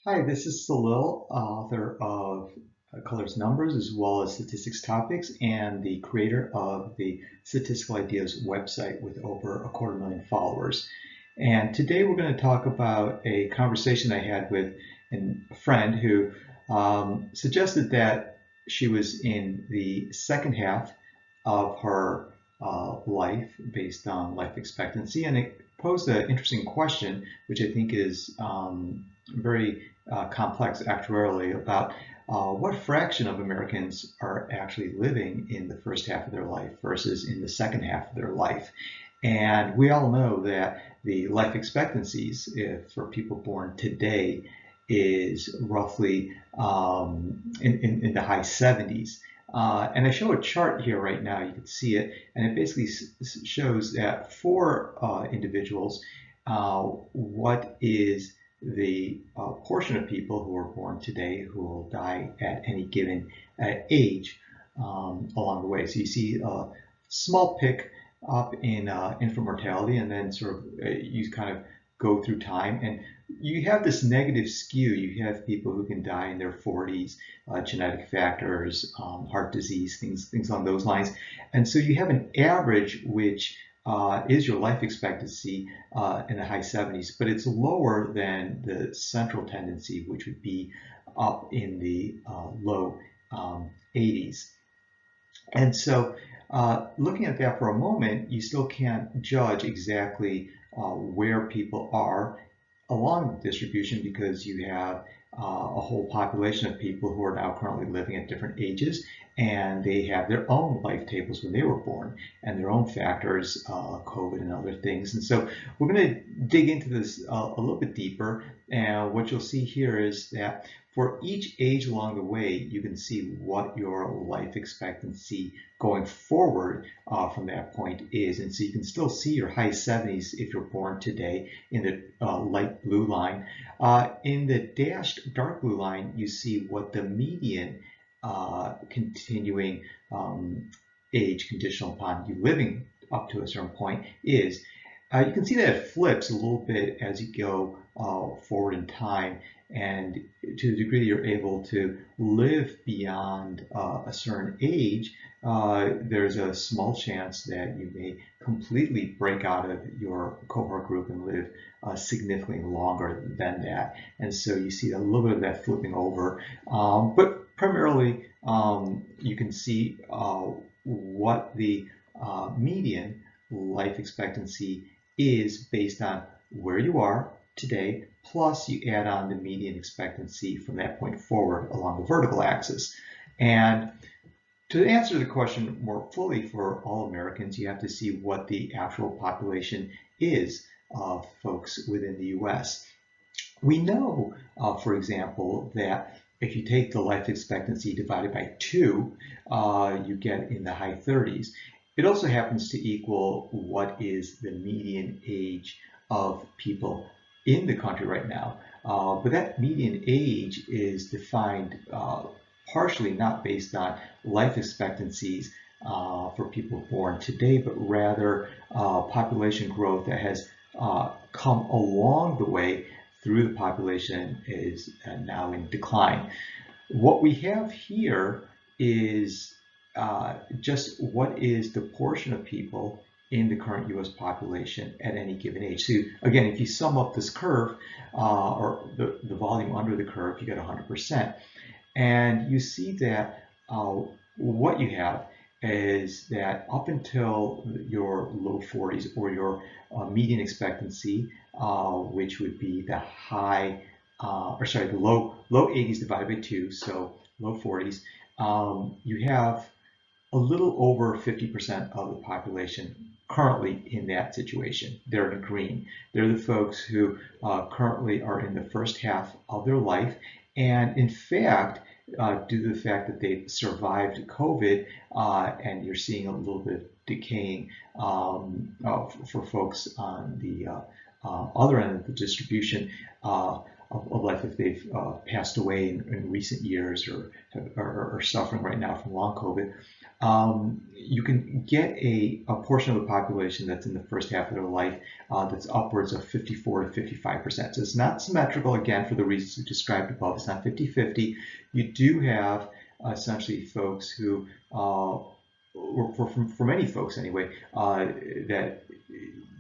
Hi, this is Salil, author of Colors Numbers as well as Statistics Topics and the creator of the Statistical Ideas website with over 250,000 followers. And today we're going to talk about a conversation I had with a friend who suggested that she was in the second half of her life based on life expectancy. And it posed an interesting question, which I think is very complex actuarially about what fraction of Americans are actually living in the first half of their life versus in the second half of their life. And we all know that the life expectancies for people born today is roughly in the high 70s. And I show a chart here right now, you can see it, and it basically shows that for individuals, what is the portion of people who are born today who will die at any given age along the way. So you see a small pick up in infant mortality, and then sort of you kind of go through time, and you have this negative skew. You have people who can die in their 40s, genetic factors, heart disease, things along those lines, and so you have an average which is your life expectancy in the high 70s, but it's lower than the central tendency, which would be up in the low 80s. And so looking at that for a moment, you still can't judge exactly where people are along the distribution because you have a whole population of people who are now currently living at different ages, and they have their own life tables when they were born and their own factors, COVID and other things. And so we're going to dig into this a little bit deeper. And what you'll see here is that for each age along the way, you can see what your life expectancy going forward from that point is. And so you can still see your high 70s if you're born today in the light blue line. In the dashed dark blue line, you see what the median continuing age conditional upon you living up to a certain point is. You can see that it flips a little bit as you go forward in time, and to the degree that you're able to live beyond a certain age, there's a small chance that you may completely break out of your cohort group and live significantly longer than that. And so you see a little bit of that flipping over, but primarily you can see what the median life expectancy is based on where you are today, plus you add on the median expectancy from that point forward along the vertical axis. And to answer the question more fully for all Americans, you have to see what the actual population is of folks within the US. We know, for example, that if you take the life expectancy divided by 2, you get in the high 30s. It also happens to equal what is the median age of people in the country right now. But that median age is defined partially not based on life expectancies for people born today, but rather population growth that has come along the way through the population is now in decline. What we have here is just what is the portion of people in the current US population at any given age. So again, if you sum up this curve, or the volume under the curve, you get 100%. And you see that what you have is that up until your low 40s or your median expectancy, which would be the the low 80s divided by 2, so low 40s, you have a little over 50% of the population currently in that situation. They're in green. They're the folks who currently are in the first half of their life. And in fact, due to the fact that they've survived COVID, and you're seeing a little bit of decaying for folks on the other end of the distribution of life, if they've passed away in recent years or are suffering right now from long COVID, you can get a portion of the population that's in the first half of their life that's upwards of 54 to 55%. So it's not symmetrical, again, for the reasons we described above. It's not 50-50. You do have essentially folks who, or for many folks anyway, that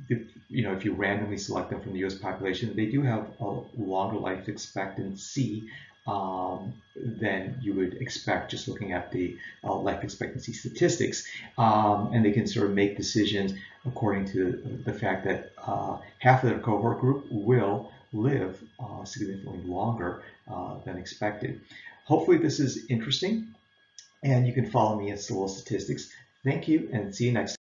if you randomly select them from the U.S. population, they do have a longer life expectancy than you would expect just looking at the life expectancy statistics. And they can sort of make decisions according to the fact that half of their cohort group will live significantly longer than expected. Hopefully this is interesting, and you can follow me at Solo Statistics. Thank you, and see you next time.